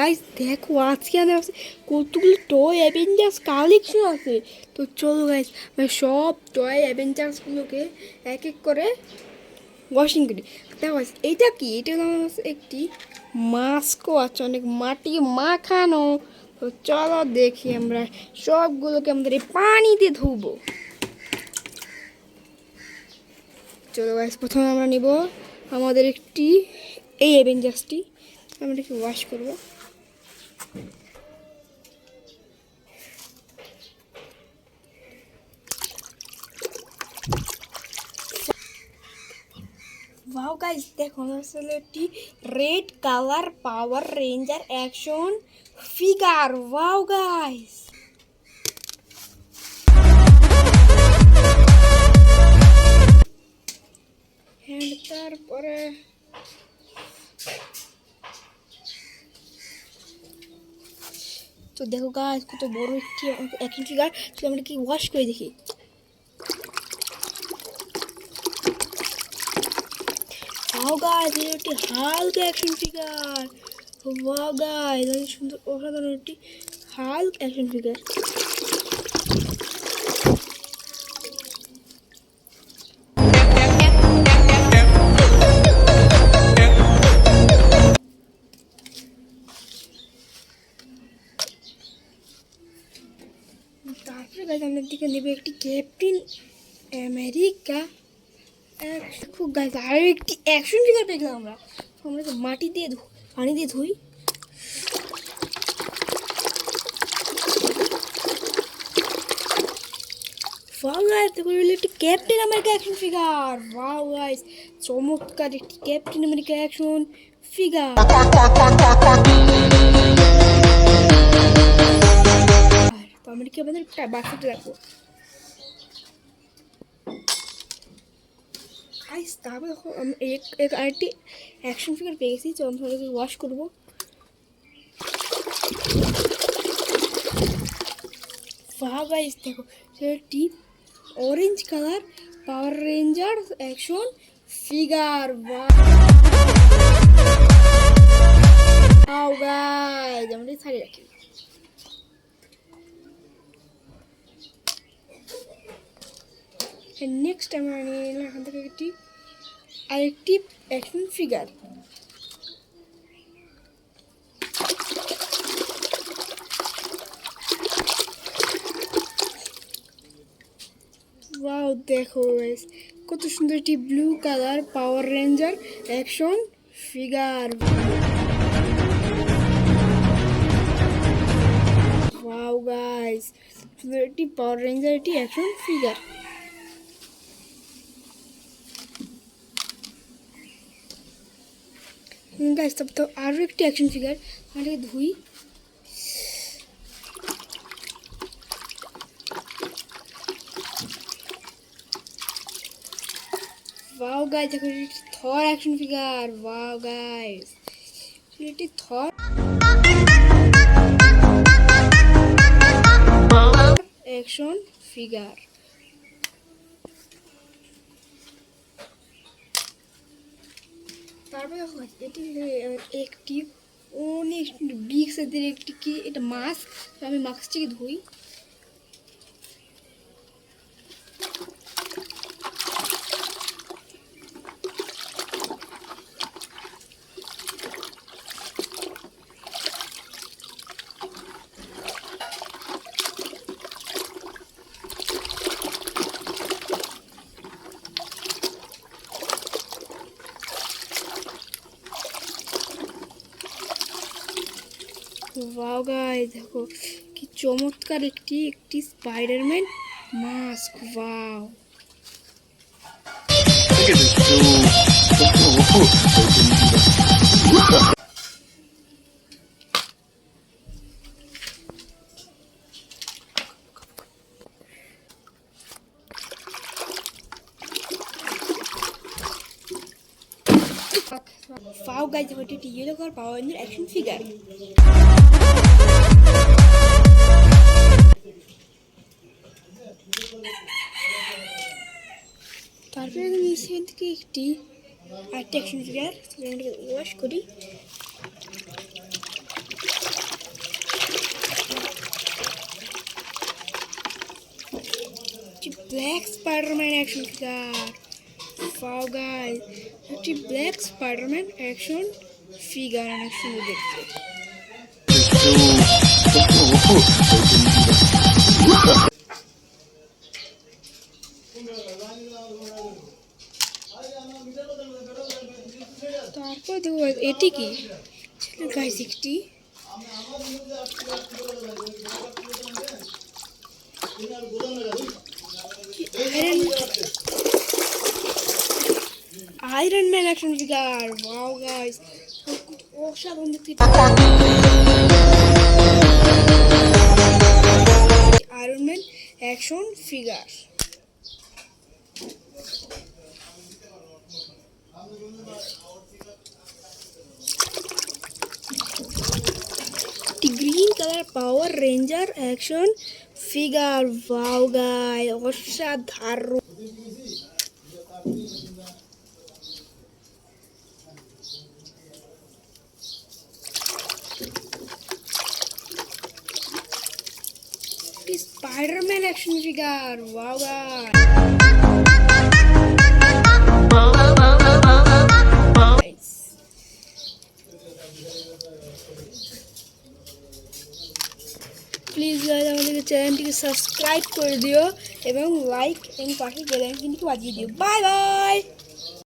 Guys দেখো আজকে আমাদের কাছে কতগুলো টয় অ্যাভেঞ্জার্স কালেকশন আছে। তো চলো গাইস সব টয় অ্যাভেঞ্জার্সগুলোকে এক এক করে ওয়াশিং করি। দেখো guys, এইটা কি? এটা হচ্ছে একটি মাস্কও আছে, অনেক মাটি মাখানো। তো চলো দেখি আমরা সবগুলোকে আমাদের এই পানিতে ধুবো। চলো গাইস প্রথমে আমরা নিব আমাদের একটি এই অ্যাভেঞ্জার্সটি, আমরা এটাকে ওয়াশ করবো। ওয়াও গাইস দেখো আসলে একটি red colour Power Ranger action figure. Wow guys তারপরে তো দেখো গাইস কত বড় একটি অ্যাকশন ফিগার। তো আমরা কি ওয়াশ করে দেখি। ওয়াও গাইস এটা একটি Hulk action figure. Wow guys অনেক সুন্দর অসাধারণ একটি হাল্ক অ্যাকশন ফিগার। তারপরে গাইস আমরা দিকে নেবে একটি ক্যাপ্টেন আমেরিকা। খুব গাইস আরও একটি অ্যাকশন ফিগার পেলাম আমরা। আমরা তো মাটি দিয়ে পানি দিয়ে ধুই। ওয়াও গাইস দেখো একটি captain America action figure. Wow guys চমৎকার একটি ক্যাপ্টেন আমেরিকা অ্যাকশন ফিগার। তো আমরা কি আমাদের বাক্সটা রাখবো গাইস। তারপর দেখো আমি আরেকটি অ্যাকশন ফিগার পেয়ে গেছি। তো আমরা ওয়াশ করবো। ওয়াও গাইস দেখো সেটি orange colour Power Ranger action figure. Wow guys আমরা ছাড়িয়ে রাখি। নেক্সট আমরা নিলাম এখান থেকে আরেকটি অ্যাকশন ফিগার। ওয়াও দেখো গাইস কত সুন্দর একটি blue colour Power Ranger action figure. Wow guys সুন্দর একটি পাওয়ার রেঞ্জার একটি অ্যাকশন ফিগার। গাইস তারপর তো আরও একটি অ্যাকশন ফিগার আমরা ধুই। ওয়াও গাইস দেখো এটি থর অ্যাকশন ফিগার। ওয়াও গাইস এটি থর অ্যাকশন ফিগার। তারপরে দেখো এটি একটি অনেক বিগ সাইজের একটি কি এটা মাস্ক। আমি মাস্কটিকে ধুই। ওয়াও গাইস দেখো কি চমৎকার একটি Spiderman mask. Wow wow guys দেখো এটি yellow colour Power Ranger action figure. তারপরে নিচে থেকে একটি আরেকটি অ্যাকশন ফিগার ওয়াশ করি। Black Spiderman action figure. Wow guys, একটি ব্ল্যাক স্পাইডারম্যান অ্যাকশন ফিগার, অনেক সুন্দর দেখতে। তারপর দেখো এটি কি গাইস, একটি Iron Man action figure. Wow guys, অসাধারণ দেখতে। Iron Man action figure. Green colour Power Ranger action figure. Wow guys, অসাধারণ। Spiderman action figure. Wow guys, please guys আমাদের চ্যানেলটিকে সাবস্ক্রাইব করে দিও এবং লাইক এবং পাশে বেল আইকনটি বাজিয়ে দিও। Bye bye.